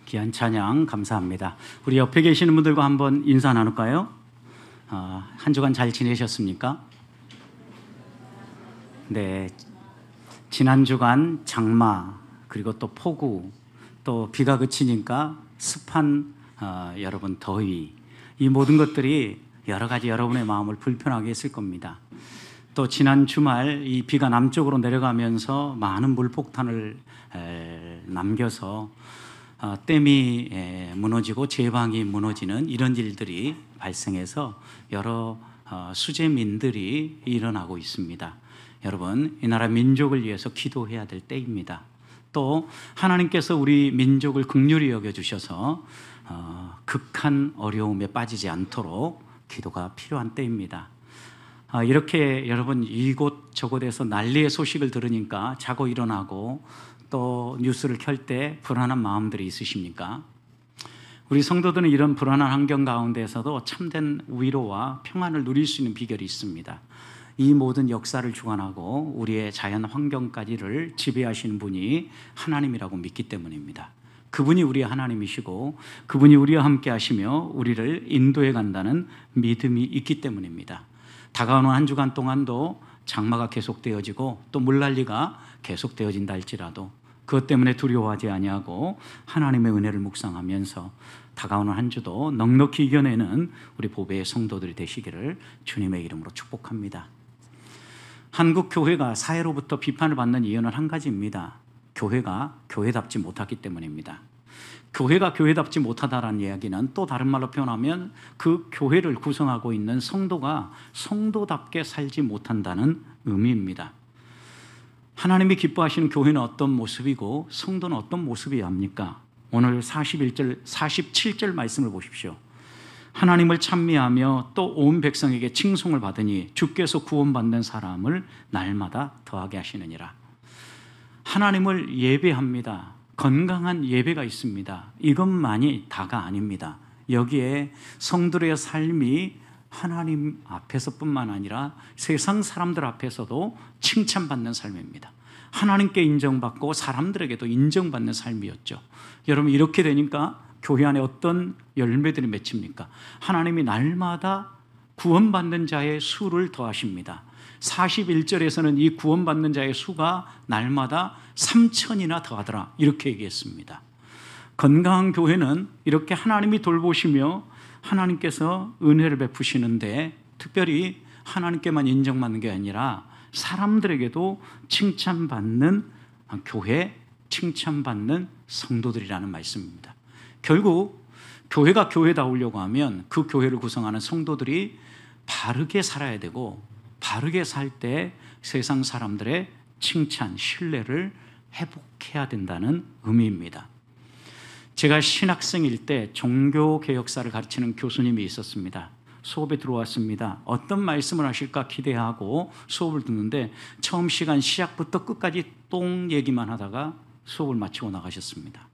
귀한 찬양 감사합니다. 우리 옆에 계시는 분들과 한번 인사 나눌까요? 한 주간 잘 지내셨습니까? 네, 지난 주간 장마 그리고 또 폭우 또 비가 그치니까 습한 여러분 더위, 이 모든 것들이 여러 가지 여러분의 마음을 불편하게 했을 겁니다. 또 지난 주말 이 비가 남쪽으로 내려가면서 많은 물폭탄을 남겨서 댐이 무너지고 제방이 무너지는 이런 일들이 발생해서 여러 수재민들이 일어나고 있습니다. 여러분, 이 나라 민족을 위해서 기도해야 될 때입니다. 또 하나님께서 우리 민족을 긍휼히 여겨주셔서 극한 어려움에 빠지지 않도록 기도가 필요한 때입니다. 이렇게 여러분 이곳저곳에서 난리의 소식을 들으니까 자고 일어나고 또 뉴스를 켤 때 불안한 마음들이 있으십니까? 우리 성도들은 이런 불안한 환경 가운데에서도 참된 위로와 평안을 누릴 수 있는 비결이 있습니다. 이 모든 역사를 주관하고 우리의 자연 환경까지를 지배하시는 분이 하나님이라고 믿기 때문입니다. 그분이 우리의 하나님이시고 그분이 우리와 함께 하시며 우리를 인도해 간다는 믿음이 있기 때문입니다. 다가오는 한 주간 동안도 장마가 계속되어지고 또 물난리가 계속되어진다 할지라도 그것 때문에 두려워하지 아니하고 하나님의 은혜를 묵상하면서 다가오는 한 주도 넉넉히 이겨내는 우리 보배의 성도들이 되시기를 주님의 이름으로 축복합니다. 한국 교회가 사회로부터 비판을 받는 이유는 한 가지입니다. 교회가 교회답지 못하기 때문입니다. 교회가 교회답지 못하다라는 이야기는 또 다른 말로 표현하면 그 교회를 구성하고 있는 성도가 성도답게 살지 못한다는 의미입니다. 하나님이 기뻐하시는 교회는 어떤 모습이고 성도는 어떤 모습이어야 합니까? 오늘 47절 말씀을 보십시오. 하나님을 찬미하며 또 온 백성에게 칭송을 받으니 주께서 구원받는 사람을 날마다 더하게 하시느니라. 하나님을 예배합니다. 건강한 예배가 있습니다. 이것만이 다가 아닙니다. 여기에 성들의 삶이 하나님 앞에서뿐만 아니라 세상 사람들 앞에서도 칭찬받는 삶입니다. 하나님께 인정받고 사람들에게도 인정받는 삶이었죠. 여러분, 이렇게 되니까 교회 안에 어떤 열매들이 맺힙니까? 하나님이 날마다 구원받는 자의 수를 더하십니다. 41절에서는 이 구원받는 자의 수가 날마다 3,000이나 더하더라, 이렇게 얘기했습니다. 건강한 교회는 이렇게 하나님이 돌보시며 하나님께서 은혜를 베푸시는데 특별히 하나님께만 인정받는 게 아니라 사람들에게도 칭찬받는 교회, 칭찬받는 성도들이라는 말씀입니다. 결국 교회가 교회다우려고 하면 그 교회를 구성하는 성도들이 바르게 살아야 되고 바르게 살 때 세상 사람들의 칭찬, 신뢰를 회복해야 된다는 의미입니다. 제가 신학생일 때 종교개혁사를 가르치는 교수님이 있었습니다. 수업에 들어왔습니다. 어떤 말씀을 하실까 기대하고 수업을 듣는데 처음 시간 시작부터 끝까지 똥 얘기만 하다가 수업을 마치고 나가셨습니다.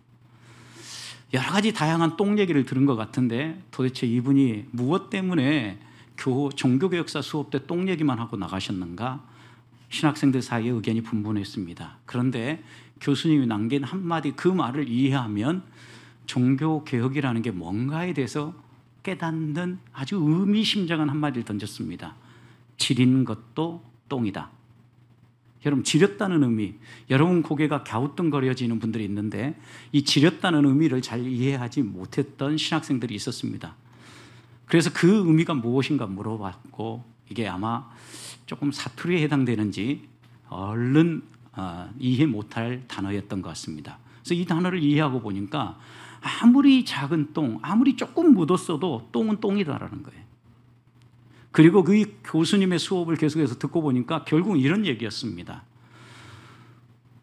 여러 가지 다양한 똥 얘기를 들은 것 같은데 도대체 이분이 무엇 때문에 종교개혁사 수업 때 똥 얘기만 하고 나가셨는가? 신학생들 사이에 의견이 분분했습니다. 그런데 교수님이 남긴 한마디 그 말을 이해하면 종교개혁이라는 게 뭔가에 대해서 깨닫는 아주 의미심장한 한마디를 던졌습니다. 지린 것도 똥이다. 여러분, 지렸다는 의미, 여러분 고개가 갸우뚱거려지는 분들이 있는데 이 지렸다는 의미를 잘 이해하지 못했던 신학생들이 있었습니다. 그래서 그 의미가 무엇인가 물어봤고 이게 아마 조금 사투리에 해당되는지 얼른 이해 못할 단어였던 것 같습니다. 그래서 이 단어를 이해하고 보니까 아무리 작은 똥, 아무리 조금 묻었어도 똥은 똥이다라는 거예요. 그리고 그 교수님의 수업을 계속해서 듣고 보니까 결국 이런 얘기였습니다.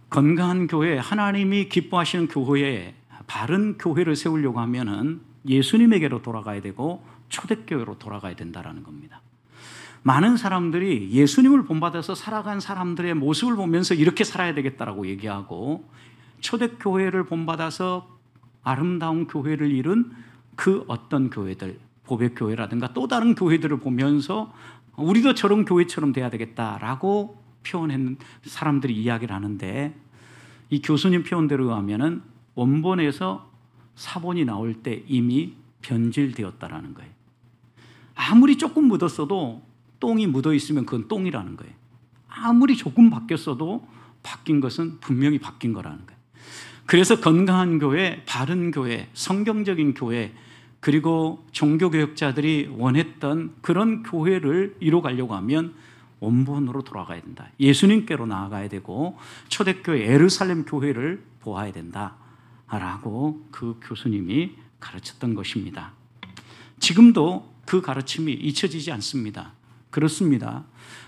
건강한 교회, 하나님이 기뻐하시는 교회에 바른 교회를 세우려고 하면은 예수님에게로 돌아가야 되고 초대교회로 돌아가야 된다라는 겁니다. 많은 사람들이 예수님을 본받아서 살아간 사람들의 모습을 보면서 이렇게 살아야 되겠다라고 얘기하고 초대교회를 본받아서 아름다운 교회를 이룬 그 어떤 교회들, 보배교회라든가 또 다른 교회들을 보면서 우리도 저런 교회처럼 돼야 되겠다라고 표현한 사람들이 이야기를 하는데 이 교수님 표현대로 하면은 원본에서 사본이 나올 때 이미 변질되었다라는 거예요. 아무리 조금 묻었어도 똥이 묻어 있으면 그건 똥이라는 거예요. 아무리 조금 바뀌었어도 바뀐 것은 분명히 바뀐 거라는 거예요. 그래서 건강한 교회, 바른 교회, 성경적인 교회, 그리고 종교개혁자들이 원했던 그런 교회를 이뤄가려고 하면 원본으로 돌아가야 된다. 예수님께로 나아가야 되고 초대교회 예루살렘 교회를 보아야 된다라고 그 교수님이 가르쳤던 것입니다. 지금도 그 가르침이 잊혀지지 않습니다. 그렇습니다.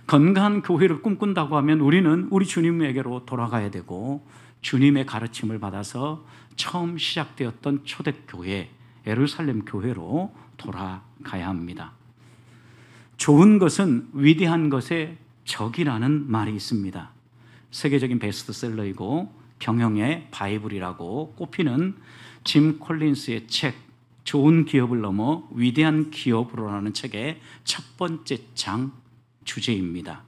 건강한 교회를 꿈꾼다고 하면 우리는 우리 주님에게로 돌아가야 되고 주님의 가르침을 받아서 처음 시작되었던 초대교회 예루살렘 교회로 돌아가야 합니다. 좋은 것은 위대한 것의 적이라는 말이 있습니다. 세계적인 베스트셀러이고 경영의 바이블이라고 꼽히는 짐 콜린스의 책 좋은 기업을 넘어 위대한 기업으로라는 책의 첫 번째 장 주제입니다.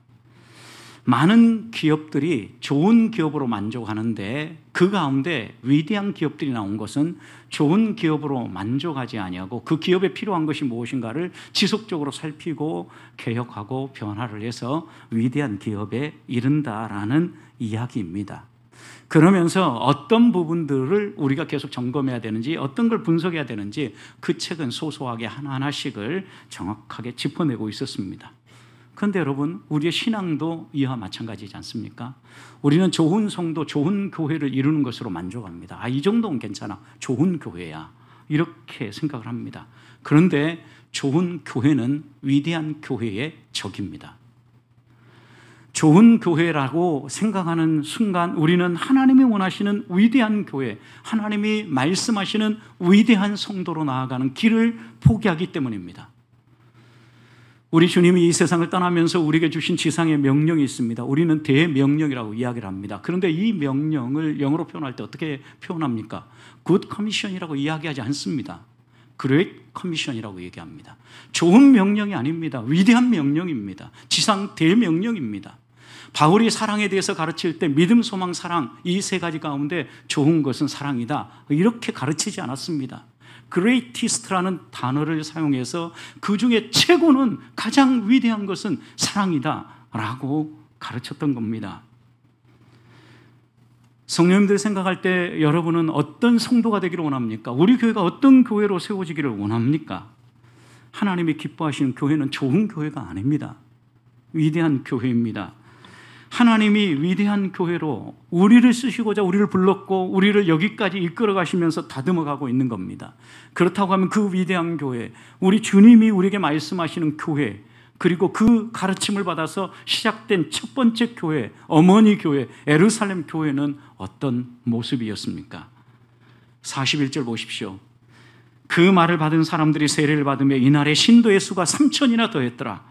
많은 기업들이 좋은 기업으로 만족하는데 그 가운데 위대한 기업들이 나온 것은 좋은 기업으로 만족하지 아니하고 그 기업에 필요한 것이 무엇인가를 지속적으로 살피고 개혁하고 변화를 해서 위대한 기업에 이른다라는 이야기입니다. 그러면서 어떤 부분들을 우리가 계속 점검해야 되는지 어떤 걸 분석해야 되는지 그 책은 소소하게 하나하나씩을 정확하게 짚어내고 있었습니다. 그런데 여러분, 우리의 신앙도 이와 마찬가지지 않습니까? 우리는 좋은 성도, 좋은 교회를 이루는 것으로 만족합니다. 이 정도는 괜찮아. 좋은 교회야. 이렇게 생각을 합니다. 그런데 좋은 교회는 위대한 교회의 적입니다. 좋은 교회라고 생각하는 순간 우리는 하나님이 원하시는 위대한 교회, 하나님이 말씀하시는 위대한 성도로 나아가는 길을 포기하기 때문입니다. 우리 주님이 이 세상을 떠나면서 우리에게 주신 지상의 명령이 있습니다. 우리는 대명령이라고 이야기를 합니다. 그런데 이 명령을 영어로 표현할 때 어떻게 표현합니까? Good Commission이라고 이야기하지 않습니다. Great Commission이라고 얘기합니다. 좋은 명령이 아닙니다. 위대한 명령입니다. 지상 대명령입니다. 바울이 사랑에 대해서 가르칠 때 믿음, 소망, 사랑 이 세 가지 가운데 좋은 것은 사랑이다. 이렇게 가르치지 않았습니다. greatest라는 단어를 사용해서 그 중에 최고는 가장 위대한 것은 사랑이다 라고 가르쳤던 겁니다. 성령님들 생각할 때 여러분은 어떤 성도가 되기를 원합니까? 우리 교회가 어떤 교회로 세워지기를 원합니까? 하나님이 기뻐하시는 교회는 좋은 교회가 아닙니다. 위대한 교회입니다. 하나님이 위대한 교회로 우리를 쓰시고자 우리를 불렀고 우리를 여기까지 이끌어 가시면서 다듬어 가고 있는 겁니다. 그렇다고 하면 그 위대한 교회, 우리 주님이 우리에게 말씀하시는 교회, 그리고 그 가르침을 받아서 시작된 첫 번째 교회, 어머니 교회, 예루살렘 교회는 어떤 모습이었습니까? 41절 보십시오. 그 말을 받은 사람들이 세례를 받으며 이날에 신도의 수가 3,000이나 더했더라.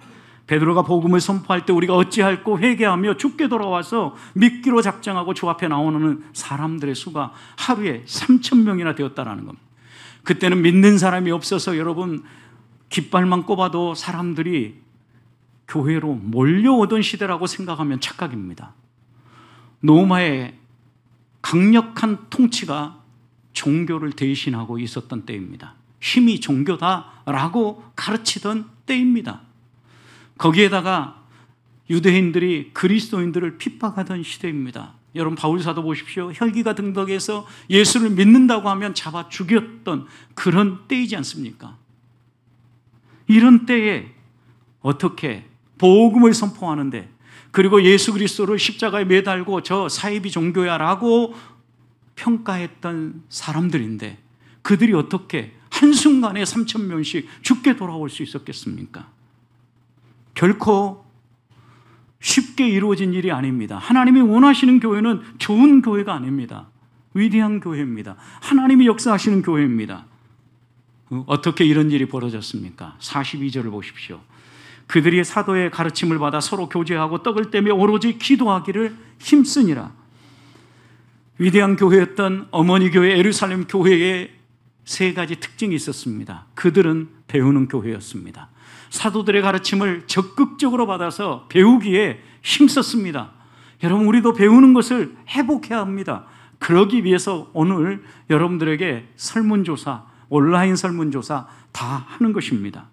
베드로가 복음을 선포할 때 우리가 어찌할꼬 회개하며 주께 돌아와서 믿기로 작정하고 주 앞에 나오는 사람들의 수가 하루에 3,000명이나 되었다라는 겁니다. 그때는 믿는 사람이 없어서 여러분 깃발만 꼽아도 사람들이 교회로 몰려오던 시대라고 생각하면 착각입니다. 로마의 강력한 통치가 종교를 대신하고 있었던 때입니다. 힘이 종교다라고 가르치던 때입니다. 거기에다가 유대인들이 그리스도인들을 핍박하던 시대입니다. 여러분 바울 사도 보십시오. 혈기가 등덕해서 예수를 믿는다고 하면 잡아 죽였던 그런 때이지 않습니까? 이런 때에 어떻게 복음을 선포하는데, 그리고 예수 그리스도를 십자가에 매달고 저 사이비 종교야라고 평가했던 사람들인데 그들이 어떻게 한순간에 3,000명씩 죽게 돌아올 수 있었겠습니까? 결코 쉽게 이루어진 일이 아닙니다. 하나님이 원하시는 교회는 좋은 교회가 아닙니다. 위대한 교회입니다. 하나님이 역사하시는 교회입니다. 어떻게 이런 일이 벌어졌습니까? 42절을 보십시오. 그들이 사도의 가르침을 받아 서로 교제하고 떡을 떼며 오로지 기도하기를 힘쓰니라. 위대한 교회였던 어머니 교회, 예루살렘 교회에 세 가지 특징이 있었습니다. 그들은 배우는 교회였습니다. 사도들의 가르침을 적극적으로 받아서 배우기에 힘썼습니다. 여러분, 우리도 배우는 것을 회복해야 합니다. 그러기 위해서 오늘 여러분들에게 설문조사, 온라인 설문조사 다 하는 것입니다.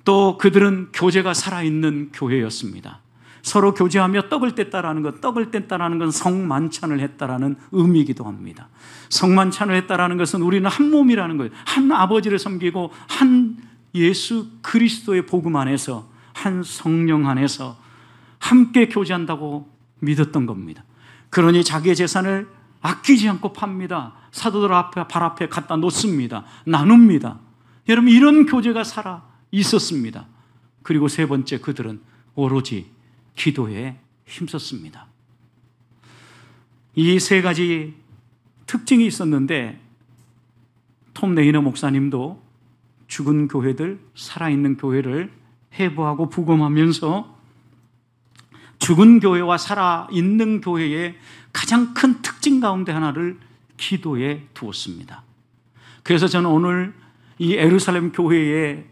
또 그들은 교제가 살아있는 교회였습니다. 서로 교제하며 떡을 뗐다라는 건 성만찬을 했다라는 의미이기도 합니다. 성만찬을 했다라는 것은 우리는 한 몸이라는 거예요. 한 아버지를 섬기고 한 예수 그리스도의 복음 안에서, 한 성령 안에서 함께 교제한다고 믿었던 겁니다. 그러니 자기의 재산을 아끼지 않고 팝니다. 사도들 앞에, 발 앞에 갖다 놓습니다. 나눕니다. 여러분, 이런 교제가 살아 있었습니다. 그리고 세 번째, 그들은 오로지 기도에 힘썼습니다. 이 세 가지 특징이 있었는데 톰 레이너 목사님도 죽은 교회들, 살아있는 교회를 해부하고 부검하면서 죽은 교회와 살아있는 교회의 가장 큰 특징 가운데 하나를 기도에 두었습니다. 그래서 저는 오늘 이 예루살렘 교회의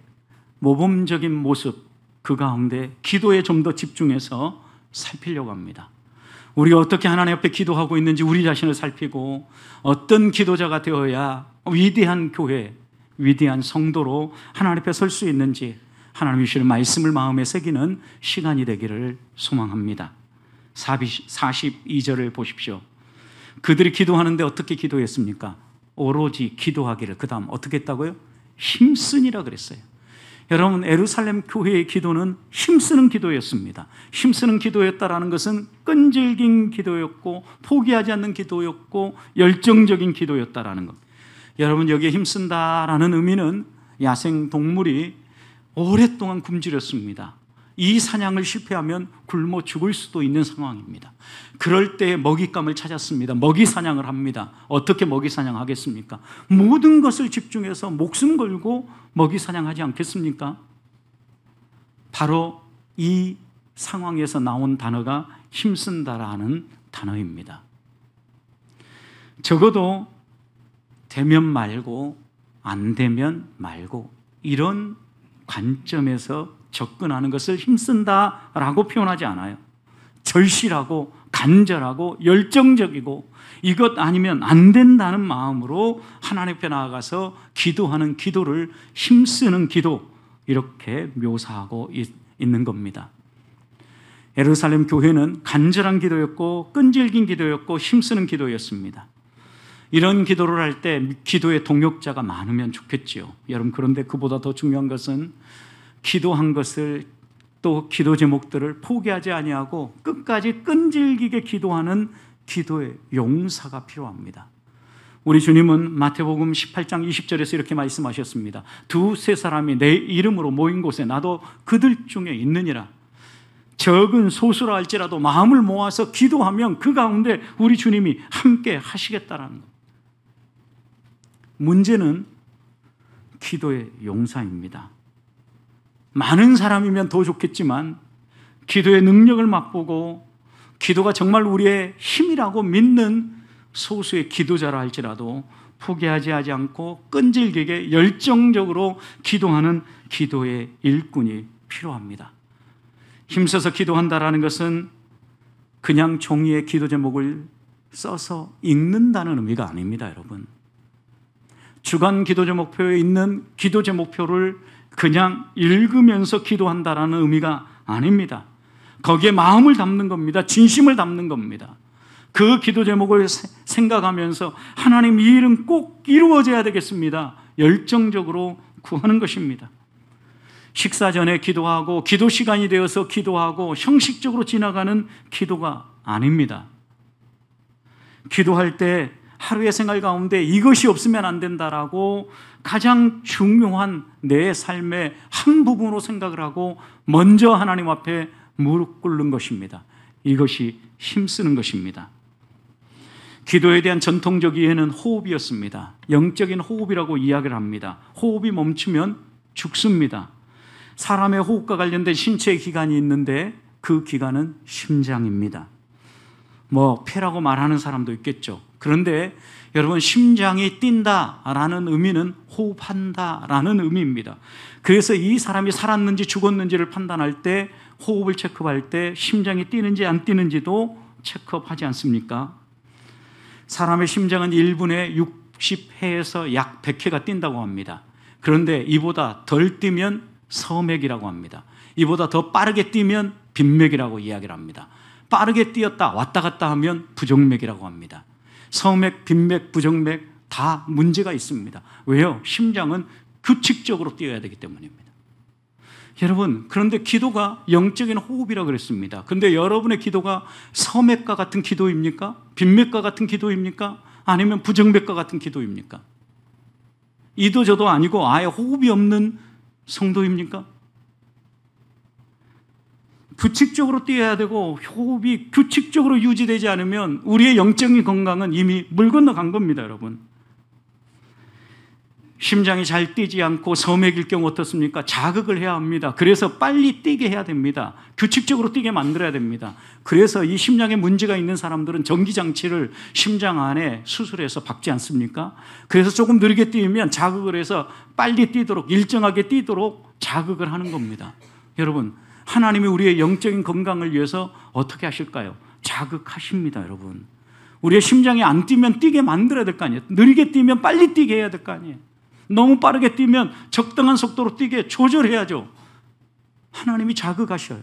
모범적인 모습, 그 가운데 기도에 좀 더 집중해서 살피려고 합니다. 우리가 어떻게 하나님 앞에 기도하고 있는지 우리 자신을 살피고 어떤 기도자가 되어야 위대한 교회, 위대한 성도로 하나님 앞에 설 수 있는지 하나님이 주시는 말씀을 마음에 새기는 시간이 되기를 소망합니다. 42절을 보십시오. 그들이 기도하는데 어떻게 기도했습니까? 오로지 기도하기를. 그 다음 어떻게 했다고요? 힘쓰니라 그랬어요. 여러분, 예루살렘 교회의 기도는 힘쓰는 기도였습니다. 힘쓰는 기도였다라는 것은 끈질긴 기도였고 포기하지 않는 기도였고 열정적인 기도였다라는 것. 여러분, 여기에 힘쓴다라는 의미는 야생 동물이 오랫동안 굶주렸습니다. 이 사냥을 실패하면 굶어 죽을 수도 있는 상황입니다. 그럴 때 먹잇감을 찾았습니다. 먹이 사냥을 합니다. 어떻게 먹이 사냥하겠습니까? 모든 것을 집중해서 목숨 걸고 먹이 사냥하지 않겠습니까? 바로 이 상황에서 나온 단어가 힘쓴다라는 단어입니다. 적어도 되면 말고 안 되면 말고 이런 관점에서 접근하는 것을 힘쓴다라고 표현하지 않아요. 절실하고 간절하고 열정적이고 이것 아니면 안 된다는 마음으로 하나님 앞에 나아가서 기도하는 기도를 힘쓰는 기도, 이렇게 묘사하고 있는 겁니다. 예루살렘 교회는 간절한 기도였고 끈질긴 기도였고 힘쓰는 기도였습니다. 이런 기도를 할 때 기도의 동역자가 많으면 좋겠지요. 여러분, 그런데 그보다 더 중요한 것은 기도한 것을, 또 기도 제목들을 포기하지 아니하고 끝까지 끈질기게 기도하는 기도의 용사가 필요합니다. 우리 주님은 마태복음 18장 20절에서 이렇게 말씀하셨습니다. 두세 사람이 내 이름으로 모인 곳에 나도 그들 중에 있느니라. 적은 소수라 할지라도 마음을 모아서 기도하면 그 가운데 우리 주님이 함께 하시겠다라는 것. 문제는 기도의 용사입니다. 많은 사람이면 더 좋겠지만 기도의 능력을 맛보고 기도가 정말 우리의 힘이라고 믿는 소수의 기도자라 할지라도 포기하지 않고 끈질기게 열정적으로 기도하는 기도의 일꾼이 필요합니다. 힘써서 기도한다라는 것은 그냥 종이에 기도 제목을 써서 읽는다는 의미가 아닙니다, 여러분. 주간 기도 제목표에 있는 기도 제목표를 그냥 읽으면서 기도한다라는 의미가 아닙니다. 거기에 마음을 담는 겁니다. 진심을 담는 겁니다. 그 기도 제목을 생각하면서 하나님, 이 일은 꼭 이루어져야 되겠습니다. 열정적으로 구하는 것입니다. 식사 전에 기도하고 기도 시간이 되어서 기도하고 형식적으로 지나가는 기도가 아닙니다. 기도할 때 하루의 생활 가운데 이것이 없으면 안 된다라고 가장 중요한 내 삶의 한 부분으로 생각을 하고 먼저 하나님 앞에 무릎 꿇는 것입니다. 이것이 힘쓰는 것입니다. 기도에 대한 전통적 이해는 호흡이었습니다. 영적인 호흡이라고 이야기를 합니다. 호흡이 멈추면 죽습니다. 사람의 호흡과 관련된 신체의 기관이 있는데 그 기관은 심장입니다. 폐라고 말하는 사람도 있겠죠. 그런데 여러분, 심장이 뛴다라는 의미는 호흡한다라는 의미입니다. 그래서 이 사람이 살았는지 죽었는지를 판단할 때, 호흡을 체크할 때 심장이 뛰는지 안 뛰는지도 체크하지 않습니까? 사람의 심장은 1분에 60회에서 약 100회가 뛴다고 합니다. 그런데 이보다 덜 뛰면 서맥이라고 합니다. 이보다 더 빠르게 뛰면 빈맥이라고 이야기를 합니다. 빠르게 뛰었다 왔다 갔다 하면 부정맥이라고 합니다. 서맥, 빈맥, 부정맥 다 문제가 있습니다. 왜요? 심장은 규칙적으로 뛰어야 되기 때문입니다. 여러분, 그런데 기도가 영적인 호흡이라고 그랬습니다. 그런데 여러분의 기도가 서맥과 같은 기도입니까? 빈맥과 같은 기도입니까? 아니면 부정맥과 같은 기도입니까? 이도 저도 아니고 아예 호흡이 없는 성도입니까? 규칙적으로 뛰어야 되고 호흡이 규칙적으로 유지되지 않으면 우리의 영적인 건강은 이미 물 건너간 겁니다, 여러분. 심장이 잘 뛰지 않고 서맥일 경우 어떻습니까? 자극을 해야 합니다. 그래서 빨리 뛰게 해야 됩니다. 규칙적으로 뛰게 만들어야 됩니다. 그래서 이 심장에 문제가 있는 사람들은 전기장치를 심장 안에 수술해서 박지 않습니까? 그래서 조금 느리게 뛰면 자극을 해서 빨리 뛰도록, 일정하게 뛰도록 자극을 하는 겁니다. 여러분, 하나님이 우리의 영적인 건강을 위해서 어떻게 하실까요? 자극하십니다, 여러분. 우리의 심장이 안 뛰면 뛰게 만들어야 될 거 아니에요. 느리게 뛰면 빨리 뛰게 해야 될 거 아니에요. 너무 빠르게 뛰면 적당한 속도로 뛰게 조절해야죠. 하나님이 자극하셔요.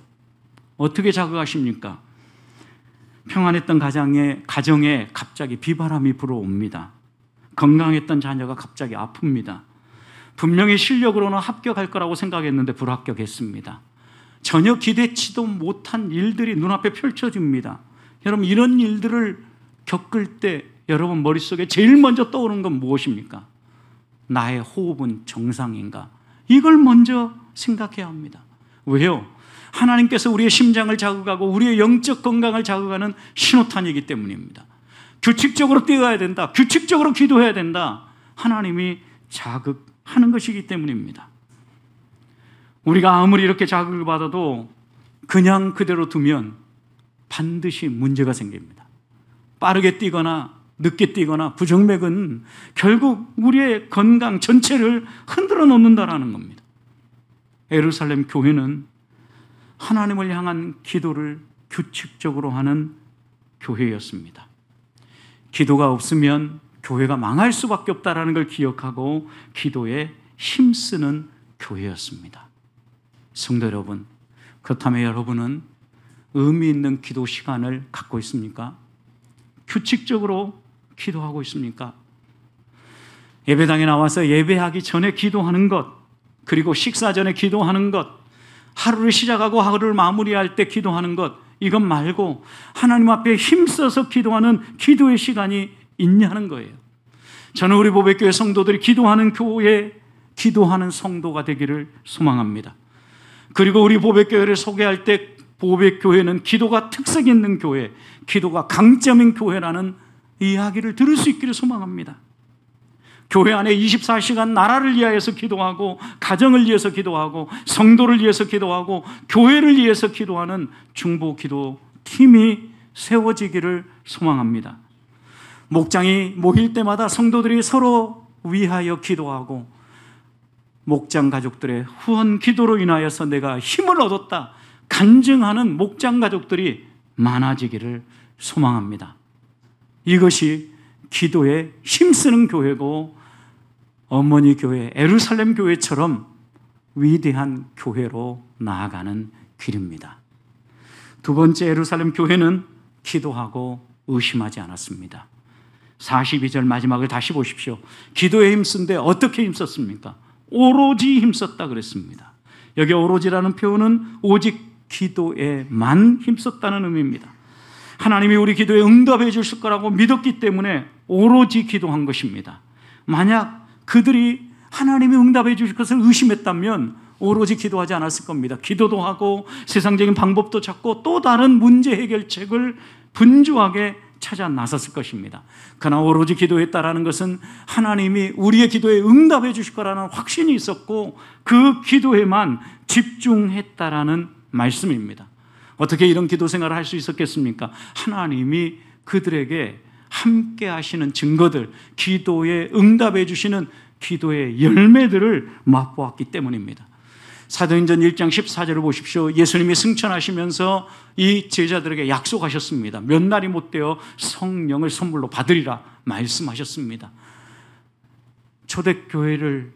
어떻게 자극하십니까? 평안했던 가정에 갑자기 비바람이 불어옵니다. 건강했던 자녀가 갑자기 아픕니다. 분명히 실력으로는 합격할 거라고 생각했는데 불합격했습니다. 전혀 기대치도 못한 일들이 눈앞에 펼쳐집니다. 여러분, 이런 일들을 겪을 때 여러분 머릿속에 제일 먼저 떠오르는 건 무엇입니까? 나의 호흡은 정상인가? 이걸 먼저 생각해야 합니다. 왜요? 하나님께서 우리의 심장을 자극하고 우리의 영적 건강을 자극하는 신호탄이기 때문입니다. 규칙적으로 뛰어야 된다. 규칙적으로 기도해야 된다. 하나님이 자극하는 것이기 때문입니다. 우리가 아무리 이렇게 자극을 받아도 그냥 그대로 두면 반드시 문제가 생깁니다. 빠르게 뛰거나 늦게 뛰거나 부정맥은 결국 우리의 건강 전체를 흔들어 놓는다라는 겁니다. 예루살렘 교회는 하나님을 향한 기도를 규칙적으로 하는 교회였습니다. 기도가 없으면 교회가 망할 수밖에 없다는 걸 기억하고 기도에 힘쓰는 교회였습니다. 성도 여러분, 그렇다면 여러분은 의미 있는 기도 시간을 갖고 있습니까? 규칙적으로 기도하고 있습니까? 예배당에 나와서 예배하기 전에 기도하는 것, 그리고 식사 전에 기도하는 것, 하루를 시작하고 하루를 마무리할 때 기도하는 것, 이것 말고 하나님 앞에 힘써서 기도하는 기도의 시간이 있냐는 거예요. 저는 우리 보배교회 성도들이 기도하는 교회, 기도하는 성도가 되기를 소망합니다. 그리고 우리 보배교회를 소개할 때 보배교회는 기도가 특색 있는 교회, 기도가 강점인 교회라는 이야기를 들을 수 있기를 소망합니다. 교회 안에 24시간 나라를 위하여서 기도하고 가정을 위해서 기도하고 성도를 위해서 기도하고 교회를 위해서 기도하는 중보 기도 팀이 세워지기를 소망합니다. 목장이 모일 때마다 성도들이 서로 위하여 기도하고 목장 가족들의 후원 기도로 인하여서 내가 힘을 얻었다 간증하는 목장 가족들이 많아지기를 소망합니다. 이것이 기도에 힘쓰는 교회고 어머니 교회, 예루살렘 교회처럼 위대한 교회로 나아가는 길입니다. 두 번째, 예루살렘 교회는 기도하고 의심하지 않았습니다. 42절 마지막을 다시 보십시오. 기도에 힘쓴데 어떻게 힘썼습니까? 오로지 힘썼다 그랬습니다. 여기 오로지라는 표현은 오직 기도에만 힘썼다는 의미입니다. 하나님이 우리 기도에 응답해 주실 거라고 믿었기 때문에 오로지 기도한 것입니다. 만약 그들이 하나님이 응답해 주실 것을 의심했다면 오로지 기도하지 않았을 겁니다. 기도도 하고 세상적인 방법도 찾고 또 다른 문제 해결책을 분주하게 찾아 나섰을 것입니다. 그러나 오로지 기도했다라는 것은 하나님이 우리의 기도에 응답해 주실 거라는 확신이 있었고 그 기도에만 집중했다라는 말씀입니다. 어떻게 이런 기도 생활을 할 수 있었겠습니까? 하나님이 그들에게 함께 하시는 증거들, 기도에 응답해 주시는 기도의 열매들을 맛보았기 때문입니다. 사도행전 1장 14절을 보십시오. 예수님이 승천하시면서 이 제자들에게 약속하셨습니다. 몇 날이 못 되어 성령을 선물로 받으리라 말씀하셨습니다. 초대교회를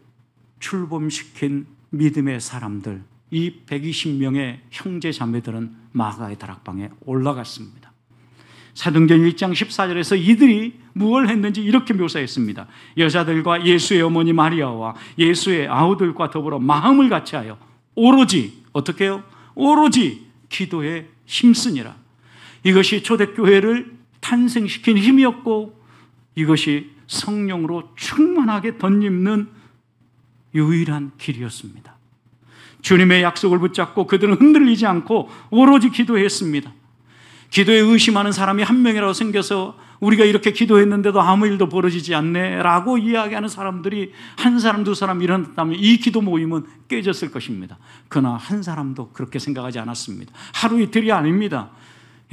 출범시킨 믿음의 사람들, 이 120명의 형제 자매들은 마가의 다락방에 올라갔습니다. 사도행전 1장 14절에서 이들이 무엇을 했는지 이렇게 묘사했습니다. 여자들과 예수의 어머니 마리아와 예수의 아우들과 더불어 마음을 같이하여 오로지 어떻게 해요? 오로지 기도에 힘쓰니라. 이것이 초대교회를 탄생시킨 힘이었고 이것이 성령으로 충만하게 덧입는 유일한 길이었습니다. 주님의 약속을 붙잡고 그들은 흔들리지 않고 오로지 기도했습니다. 기도에 의심하는 사람이 한 명이라도 생겨서 우리가 이렇게 기도했는데도 아무 일도 벌어지지 않네 라고 이야기하는 사람들이 한 사람 두 사람 일어났다면 이 기도 모임은 깨졌을 것입니다. 그러나 한 사람도 그렇게 생각하지 않았습니다. 하루 이틀이 아닙니다.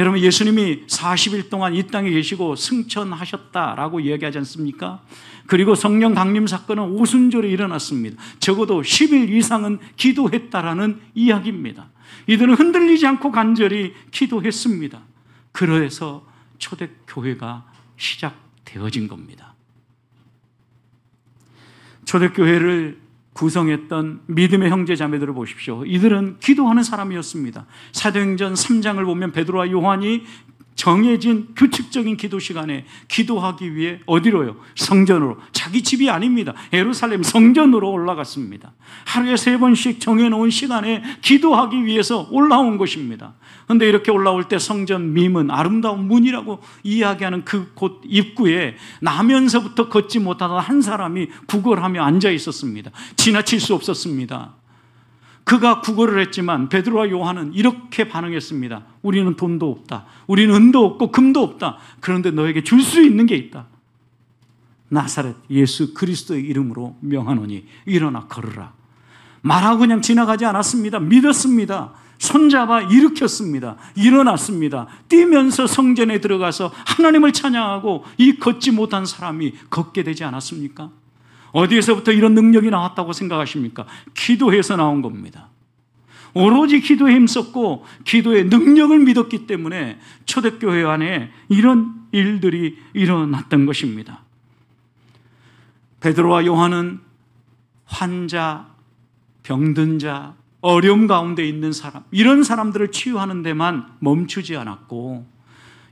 여러분, 예수님이 40일 동안 이 땅에 계시고 승천하셨다라고 이야기하지 않습니까? 그리고 성령 강림 사건은 오순절에 일어났습니다. 적어도 10일 이상은 기도했다라는 이야기입니다. 이들은 흔들리지 않고 간절히 기도했습니다. 그래서 초대교회가 시작되어진 겁니다. 초대교회를 구성했던 믿음의 형제 자매들을 보십시오. 이들은 기도하는 사람이었습니다. 사도행전 3장을 보면 베드로와 요한이 정해진 규칙적인 기도 시간에 기도하기 위해 어디로요? 성전으로. 자기 집이 아닙니다. 예루살렘 성전으로 올라갔습니다. 하루에 3번씩 정해놓은 시간에 기도하기 위해서 올라온 것입니다. 그런데 이렇게 올라올 때 성전 미문, 아름다운 문이라고 이야기하는 그 곳 입구에 나면서부터 걷지 못하던 한 사람이 구걸하며 앉아 있었습니다. 지나칠 수 없었습니다. 그가 구걸을 했지만 베드로와 요한은 이렇게 반응했습니다. 우리는 돈도 없다. 우리는 은도 없고 금도 없다. 그런데 너에게 줄 수 있는 게 있다. 나사렛 예수 그리스도의 이름으로 명하노니 일어나 걸으라. 말하고 그냥 지나가지 않았습니다. 믿었습니다. 손잡아 일으켰습니다. 일어났습니다. 뛰면서 성전에 들어가서 하나님을 찬양하고 이 걷지 못한 사람이 걷게 되지 않았습니까? 어디에서부터 이런 능력이 나왔다고 생각하십니까? 기도해서 나온 겁니다. 오로지 기도에 힘썼고 기도의 능력을 믿었기 때문에 초대교회 안에 이런 일들이 일어났던 것입니다. 베드로와 요한은 환자, 병든 자, 어려움 가운데 있는 사람, 이런 사람들을 치유하는 데만 멈추지 않았고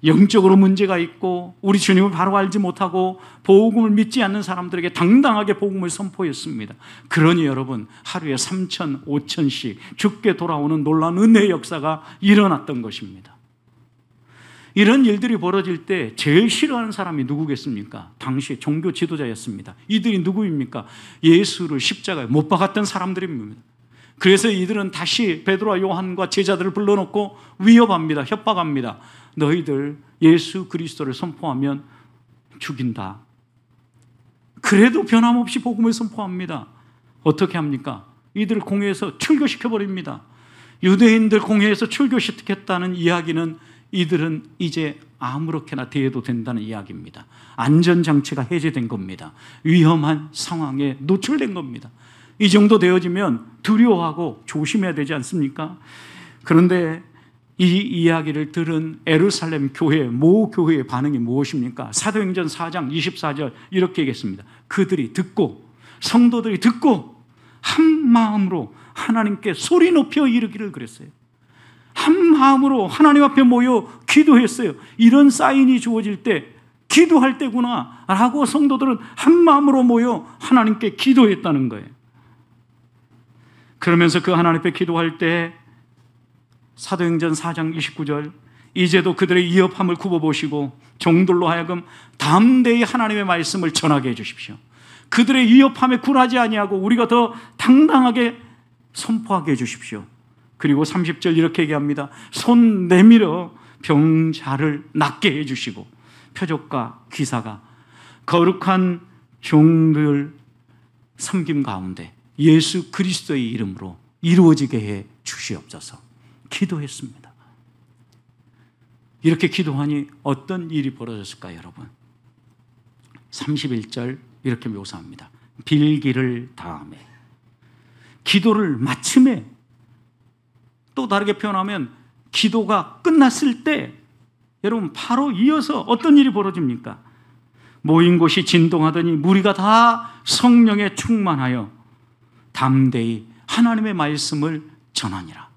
영적으로 문제가 있고 우리 주님을 바로 알지 못하고 복음을 믿지 않는 사람들에게 당당하게 복음을 선포했습니다. 그러니 여러분, 하루에 3,000, 5,000씩 죽게 돌아오는 놀라운 은혜의 역사가 일어났던 것입니다. 이런 일들이 벌어질 때 제일 싫어하는 사람이 누구겠습니까? 당시 종교 지도자였습니다. 이들이 누구입니까? 예수를 십자가에 못 박았던 사람들입니다. 그래서 이들은 다시 베드로와 요한과 제자들을 불러놓고 위협합니다. 협박합니다. 너희들 예수 그리스도를 선포하면 죽인다. 그래도 변함없이 복음을 선포합니다. 어떻게 합니까? 이들을 공회에서 출교시켜버립니다. 유대인들 공회에서 출교시켰다는 이야기는 이들은 이제 아무렇게나 대해도 된다는 이야기입니다. 안전장치가 해제된 겁니다. 위험한 상황에 노출된 겁니다. 이 정도 되어지면 두려워하고 조심해야 되지 않습니까? 그런데 이 이야기를 들은 예루살렘 교회, 모 교회의 반응이 무엇입니까? 사도행전 4장 24절 이렇게 얘기했습니다. 그들이 듣고, 성도들이 듣고 한 마음으로 하나님께 소리 높여 이르기를 그랬어요. 한 마음으로 하나님 앞에 모여 기도했어요. 이런 사인이 주어질 때 기도할 때구나 라고 성도들은 한 마음으로 모여 하나님께 기도했다는 거예요. 그러면서 그 하나님 앞에 기도할 때 사도행전 4장 29절 이제도 그들의 위협함을 굽어보시고 종들로 하여금 담대히 하나님의 말씀을 전하게 해주십시오. 그들의 위협함에 굴하지 아니하고 우리가 더 당당하게 선포하게 해주십시오. 그리고 30절 이렇게 얘기합니다. 손 내밀어 병자를 낫게 해주시고 표적과 기사가 거룩한 종들 섬김 가운데 예수 그리스도의 이름으로 이루어지게 해 주시옵소서. 기도했습니다. 이렇게 기도하니 어떤 일이 벌어졌을까요, 여러분? 31절 이렇게 묘사합니다. 빌기를 다하매 기도를 마침에, 또 다르게 표현하면 기도가 끝났을 때 여러분 바로 이어서 어떤 일이 벌어집니까? 모인 곳이 진동하더니 무리가 다 성령에 충만하여 담대히 하나님의 말씀을 전하니라.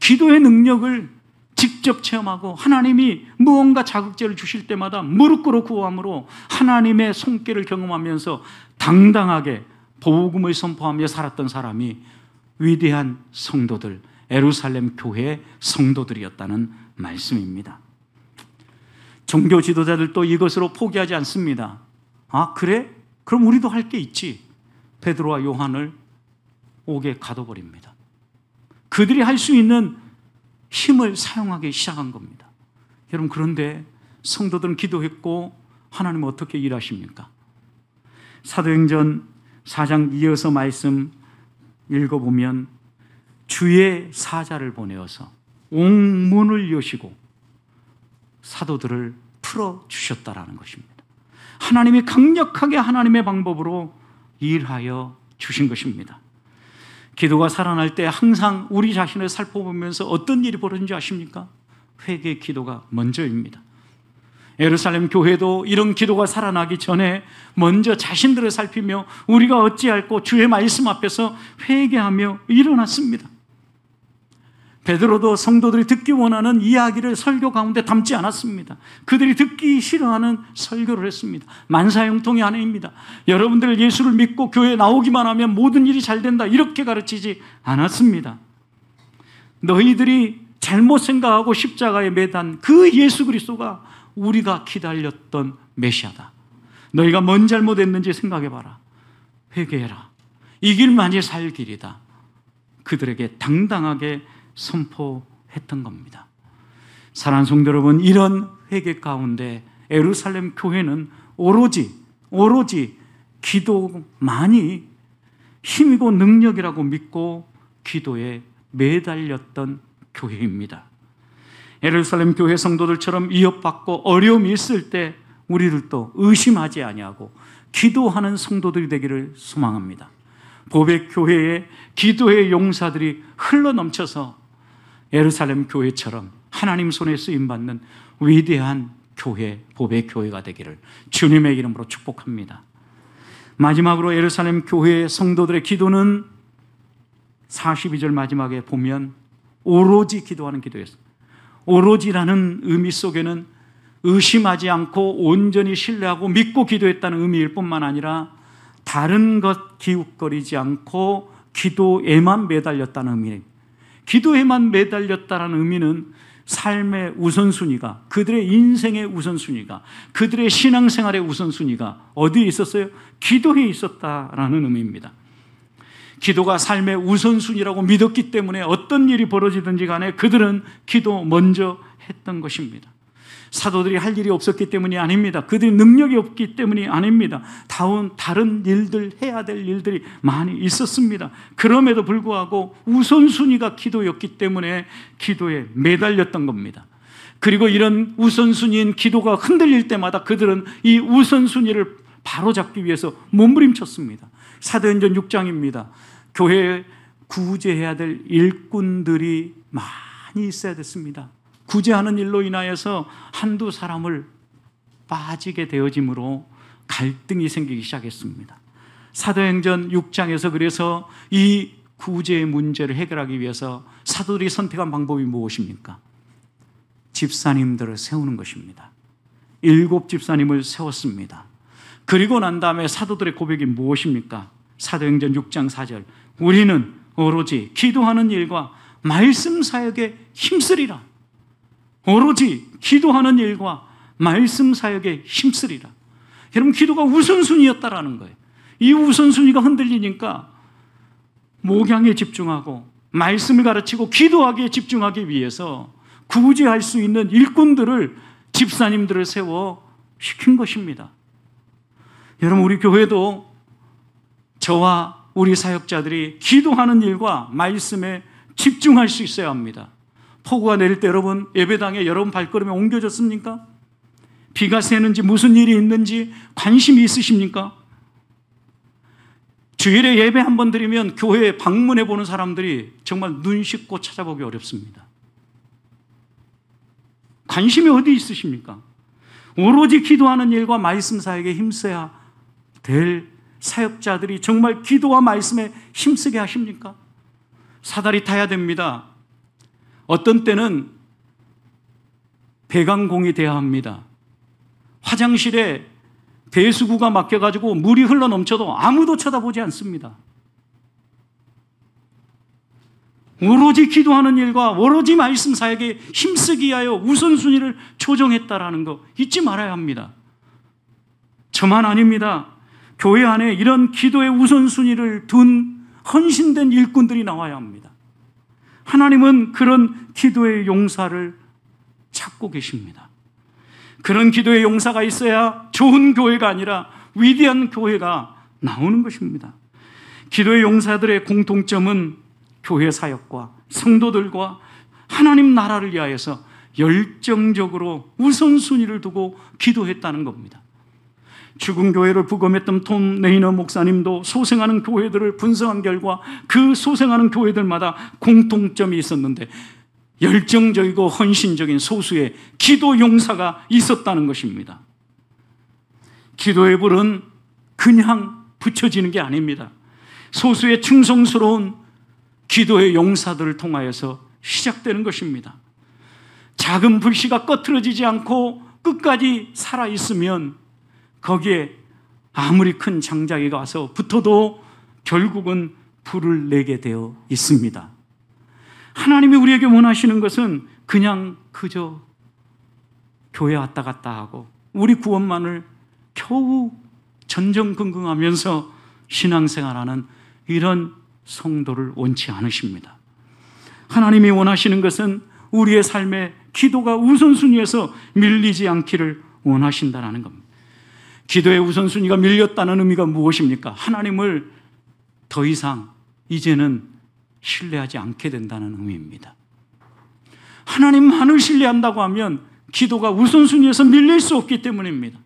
기도의 능력을 직접 체험하고 하나님이 무언가 자극제를 주실 때마다 무릎 꿇어 구함으로 하나님의 손길을 경험하면서 당당하게 복음을 선포하며 살았던 사람이 위대한 성도들, 예루살렘 교회의 성도들이었다는 말씀입니다. 종교 지도자들도 이것으로 포기하지 않습니다. 아, 그래? 그럼 우리도 할 게 있지. 베드로와 요한을 옥에 가둬버립니다. 그들이 할 수 있는 힘을 사용하기 시작한 겁니다. 여러분, 그런데 성도들은 기도했고 하나님은 어떻게 일하십니까? 사도행전 4장 이어서 말씀 읽어보면 주의 사자를 보내어서 옥문을 여시고 사도들을 풀어주셨다라는 것입니다. 하나님이 강력하게 하나님의 방법으로 일하여 주신 것입니다. 기도가 살아날 때 항상 우리 자신을 살펴보면서 어떤 일이 벌어진지 아십니까? 회개의 기도가 먼저입니다. 예루살렘 교회도 이런 기도가 살아나기 전에 먼저 자신들을 살피며 우리가 어찌할꼬 주의 말씀 앞에서 회개하며 일어났습니다. 베드로도 성도들이 듣기 원하는 이야기를 설교 가운데 담지 않았습니다. 그들이 듣기 싫어하는 설교를 했습니다. 만사형통이 아닙니다. 여러분들 예수를 믿고 교회에 나오기만 하면 모든 일이 잘 된다, 이렇게 가르치지 않았습니다. 너희들이 잘못 생각하고 십자가에 매단 그 예수 그리스도가 우리가 기다렸던 메시아다. 너희가 뭔 잘못했는지 생각해봐라. 회개해라. 이 길만이 살 길이다. 그들에게 당당하게 선포했던 겁니다. 사랑하는 성도 여러분, 이런 회개 가운데 예루살렘 교회는 오로지 기도만이 힘이고 능력이라고 믿고 기도에 매달렸던 교회입니다. 예루살렘 교회 성도들처럼 위협받고 어려움이 있을 때 우리들도 의심하지 아니하고 기도하는 성도들이 되기를 소망합니다. 보배교회의 기도의 용사들이 흘러넘쳐서 예루살렘 교회처럼 하나님 손에 쓰임받는 위대한 교회, 보배교회가 되기를 주님의 이름으로 축복합니다. 마지막으로 예루살렘 교회의 성도들의 기도는 42절 마지막에 보면 오로지 기도하는 기도였습니다. 오로지라는 의미 속에는 의심하지 않고 온전히 신뢰하고 믿고 기도했다는 의미일 뿐만 아니라 다른 것 기웃거리지 않고 기도에만 매달렸다는 의미입니다. 기도에만 매달렸다는 의미는 삶의 우선순위가, 그들의 인생의 우선순위가, 그들의 신앙생활의 우선순위가 어디에 있었어요? 기도에 있었다라는 의미입니다. 기도가 삶의 우선순위라고 믿었기 때문에 어떤 일이 벌어지든지 간에 그들은 기도 먼저 했던 것입니다. 사도들이 할 일이 없었기 때문이 아닙니다. 그들이 능력이 없기 때문이 아닙니다. 다른 일들, 해야 될 일들이 많이 있었습니다. 그럼에도 불구하고 우선순위가 기도였기 때문에 기도에 매달렸던 겁니다. 그리고 이런 우선순위인 기도가 흔들릴 때마다 그들은 이 우선순위를 바로잡기 위해서 몸부림쳤습니다. 사도행전 6장입니다. 교회에 구제해야 될 일꾼들이 많이 있어야 됐습니다. 구제하는 일로 인하여서 한두 사람을 빠지게 되어짐으로 갈등이 생기기 시작했습니다. 사도행전 6장에서 그래서 이 구제의 문제를 해결하기 위해서 사도들이 선택한 방법이 무엇입니까? 집사님들을 세우는 것입니다. 7 집사님을 세웠습니다. 그리고 난 다음에 사도들의 고백이 무엇입니까? 사도행전 6장 4절, 우리는 오로지 기도하는 일과 말씀 사역에 힘쓰리라. 오로지 기도하는 일과 말씀 사역에 힘쓰리라. 여러분, 기도가 우선순위였다라는 거예요. 이 우선순위가 흔들리니까 목양에 집중하고 말씀을 가르치고 기도하기에 집중하기 위해서 구제할 수 있는 일꾼들을, 집사님들을 세워 시킨 것입니다. 여러분, 우리 교회도 저와 우리 사역자들이 기도하는 일과 말씀에 집중할 수 있어야 합니다. 폭우가 내릴 때 여러분 예배당에 여러분 발걸음에 옮겨졌습니까? 비가 새는지 무슨 일이 있는지 관심이 있으십니까? 주일에 예배 한번 드리면 교회에 방문해 보는 사람들이 정말 눈 씻고 찾아보기 어렵습니다. 관심이 어디 있으십니까? 오로지 기도하는 일과 말씀 사역에 힘써야 될 사역자들이 정말 기도와 말씀에 힘쓰게 하십니까? 사다리 타야 됩니다. 어떤 때는 배관공이 돼야 합니다. 화장실에 배수구가 막혀가지고 물이 흘러 넘쳐도 아무도 쳐다보지 않습니다. 오로지 기도하는 일과 오로지 말씀 사역에 힘쓰기 위하여 우선순위를 조정했다라는 거 잊지 말아야 합니다. 저만 아닙니다. 교회 안에 이런 기도의 우선순위를 둔 헌신된 일꾼들이 나와야 합니다. 하나님은 그런 기도의 용사를 찾고 계십니다. 그런 기도의 용사가 있어야 좋은 교회가 아니라 위대한 교회가 나오는 것입니다. 기도의 용사들의 공통점은 교회 사역과 성도들과 하나님 나라를 위하여서 열정적으로 우선순위를 두고 기도했다는 겁니다. 죽은 교회를 부검했던 톰 레이너 목사님도 소생하는 교회들을 분석한 결과 그 소생하는 교회들마다 공통점이 있었는데 열정적이고 헌신적인 소수의 기도 용사가 있었다는 것입니다. 기도의 불은 그냥 붙여지는 게 아닙니다. 소수의 충성스러운 기도의 용사들을 통하여서 시작되는 것입니다. 작은 불씨가 꺼트러지지 않고 끝까지 살아있으면 거기에 아무리 큰 장자기가 와서 붙어도 결국은 불을 내게 되어 있습니다. 하나님이 우리에게 원하시는 것은 그냥 그저 교회 왔다 갔다 하고 우리 구원만을 겨우 전전긍긍하면서 신앙생활하는 이런 성도를 원치 않으십니다. 하나님이 원하시는 것은 우리의 삶에 기도가 우선순위에서 밀리지 않기를 원하신다는 겁니다. 기도의 우선순위가 밀렸다는 의미가 무엇입니까? 하나님을 더 이상 이제는 신뢰하지 않게 된다는 의미입니다. 하나님만을 신뢰한다고 하면 기도가 우선순위에서 밀릴 수 없기 때문입니다.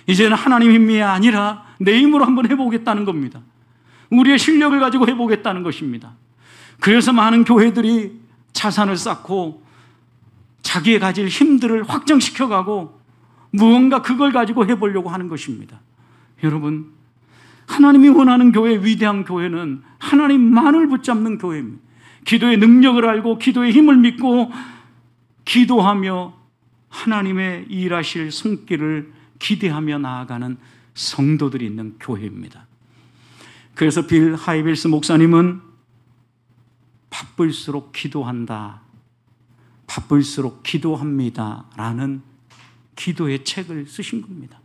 이제는 하나님 힘이 아니라 내 힘으로 한번 해보겠다는 겁니다. 우리의 실력을 가지고 해보겠다는 것입니다. 그래서 많은 교회들이 자산을 쌓고 자기의 가질 힘들을 확장시켜가고 무언가 그걸 가지고 해보려고 하는 것입니다. 여러분, 하나님이 원하는 교회, 위대한 교회는 하나님만을 붙잡는 교회입니다. 기도의 능력을 알고 기도의 힘을 믿고 기도하며 하나님의 일하실 손길을 기대하며 나아가는 성도들이 있는 교회입니다. 그래서 빌 하이빌스 목사님은 바쁠수록 기도한다, 바쁠수록 기도합니다 라는 기도의 책을 쓰신 겁니다.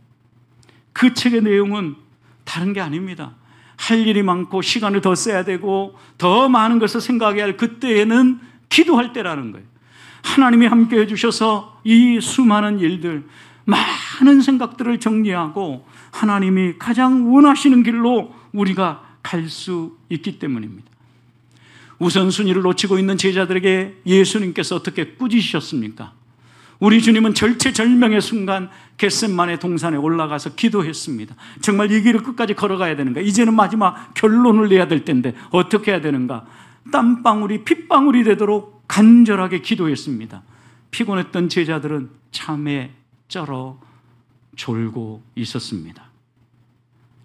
그 책의 내용은 다른 게 아닙니다. 할 일이 많고 시간을 더 써야 되고 더 많은 것을 생각해야 할 그때에는 기도할 때라는 거예요. 하나님이 함께 해주셔서 이 수많은 일들, 많은 생각들을 정리하고 하나님이 가장 원하시는 길로 우리가 갈 수 있기 때문입니다. 우선순위를 놓치고 있는 제자들에게 예수님께서 어떻게 꾸짖으셨습니까? 우리 주님은 절체절명의 순간 겟셋마네 동산에 올라가서 기도했습니다. 정말 이 길을 끝까지 걸어가야 되는가? 이제는 마지막 결론을 내야 될 텐데 어떻게 해야 되는가? 땀방울이 핏방울이 되도록 간절하게 기도했습니다. 피곤했던 제자들은 잠에 쩔어 졸고 있었습니다.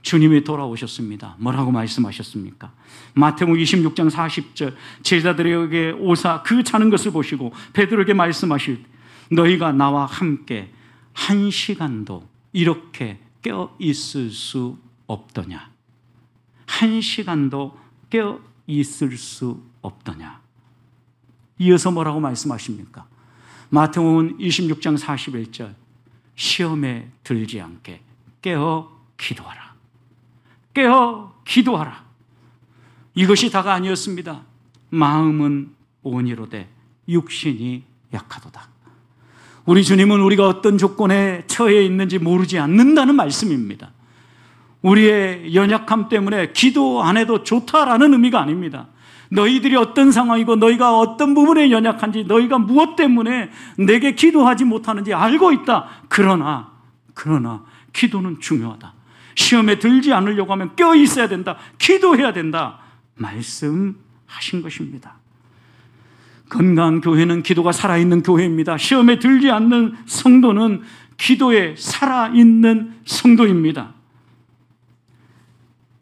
주님이 돌아오셨습니다. 뭐라고 말씀하셨습니까? 마태복음 26장 40절 제자들에게 오사 그 자는 것을 보시고 베드로에게 말씀하실 너희가 나와 함께 한 시간도 이렇게 깨어 있을 수 없더냐? 한 시간도 깨어 있을 수 없더냐? 이어서 뭐라고 말씀하십니까? 마태복음 26장 41절 시험에 들지 않게 깨어 기도하라. 깨어 기도하라. 이것이 다가 아니었습니다. 마음은 온이로되 육신이 약하도다. 우리 주님은 우리가 어떤 조건에 처해 있는지 모르지 않는다는 말씀입니다. 우리의 연약함 때문에 기도 안 해도 좋다라는 의미가 아닙니다. 너희들이 어떤 상황이고 너희가 어떤 부분에 연약한지 너희가 무엇 때문에 내게 기도하지 못하는지 알고 있다. 그러나 기도는 중요하다. 시험에 들지 않으려고 하면 껴 있어야 된다, 기도해야 된다 말씀하신 것입니다. 건강한 교회는 기도가 살아있는 교회입니다. 시험에 들지 않는 성도는 기도에 살아있는 성도입니다.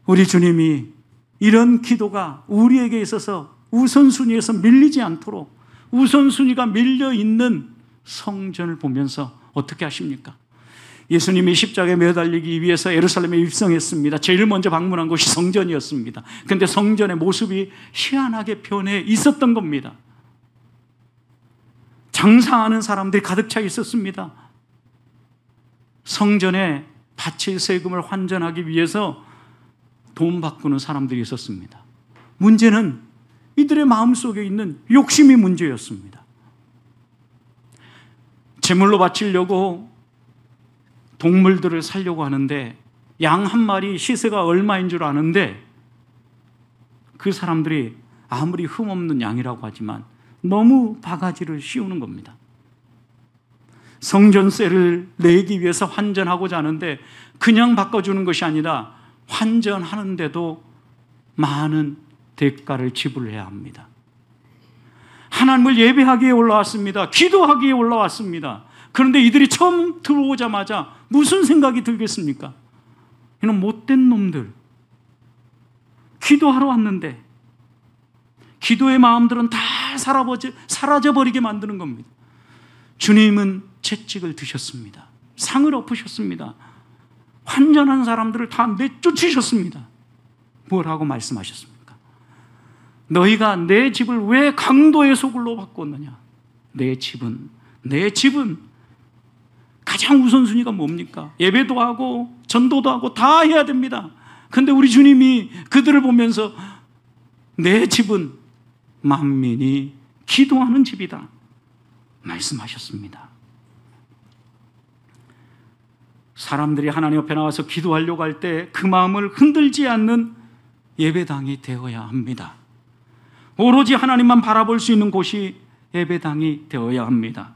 우리 주님이 이런 기도가 우리에게 있어서 우선순위에서 밀리지 않도록 우선순위가 밀려있는 성전을 보면서 어떻게 하십니까? 예수님이 십자가에 매달리기 위해서 예루살렘에 입성했습니다. 제일 먼저 방문한 곳이 성전이었습니다. 그런데 성전의 모습이 희한하게 변해 있었던 겁니다. 장사하는 사람들이 가득 차 있었습니다. 성전에 바칠 세금을 환전하기 위해서 돈 바꾸는 사람들이 있었습니다. 문제는 이들의 마음속에 있는 욕심이 문제였습니다. 제물로 바치려고 동물들을 살려고 하는데 양 한 마리 시세가 얼마인 줄 아는데 그 사람들이 아무리 흠없는 양이라고 하지만 너무 바가지를 씌우는 겁니다. 성전세를 내기 위해서 환전하고자 하는데 그냥 바꿔주는 것이 아니라 환전하는데도 많은 대가를 지불해야 합니다. 하나님을 예배하기에 올라왔습니다. 기도하기에 올라왔습니다. 그런데 이들이 처음 들어오자마자 무슨 생각이 들겠습니까? 이런 못된 놈들, 기도하러 왔는데 기도의 마음들은 다 사라져버리게 만드는 겁니다. 주님은 채찍을 드셨습니다. 상을 엎으셨습니다. 환전한 사람들을 다 내쫓으셨습니다. 뭐라고 말씀하셨습니까? 너희가 내 집을 왜 강도의 소굴로 바꿨느냐? 내 집은 가장 우선순위가 뭡니까? 예배도 하고 전도도 하고 다 해야 됩니다. 그런데 우리 주님이 그들을 보면서 내 집은 만민이 기도하는 집이다 말씀하셨습니다. 사람들이 하나님 옆에 나와서 기도하려고 할 때 그 마음을 흔들지 않는 예배당이 되어야 합니다. 오로지 하나님만 바라볼 수 있는 곳이 예배당이 되어야 합니다.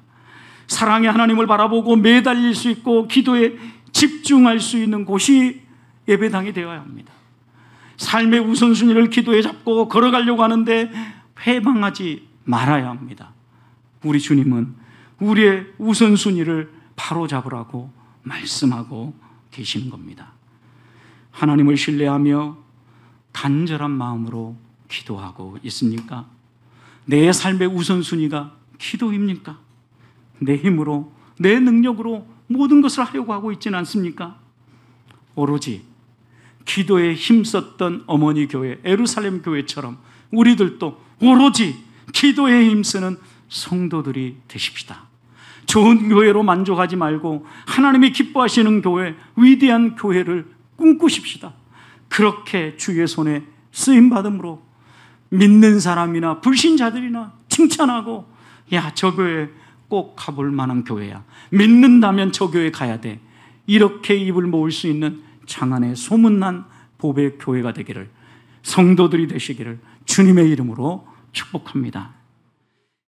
사랑의 하나님을 바라보고 매달릴 수 있고 기도에 집중할 수 있는 곳이 예배당이 되어야 합니다. 삶의 우선순위를 기도에 잡고 걸어가려고 하는데 회방하지 말아야 합니다. 우리 주님은 우리의 우선순위를 바로잡으라고 말씀하고 계시는 겁니다. 하나님을 신뢰하며 간절한 마음으로 기도하고 있습니까? 내 삶의 우선순위가 기도입니까? 내 힘으로, 내 능력으로 모든 것을 하려고 하고 있지는 않습니까? 오로지 기도에 힘썼던 어머니 교회, 예루살렘 교회처럼 우리들도 오로지 기도에 힘쓰는 성도들이 되십시다. 좋은 교회로 만족하지 말고 하나님이 기뻐하시는 교회, 위대한 교회를 꿈꾸십시다. 그렇게 주의 손에 쓰임받음으로 믿는 사람이나 불신자들이나 칭찬하고, 야, 저 교회 꼭 가볼 만한 교회야, 믿는다면 저 교회 가야 돼, 이렇게 입을 모을 수 있는 장안의 소문난 복의 교회가 되기를, 성도들이 되시기를 주님의 이름으로 축복합니다.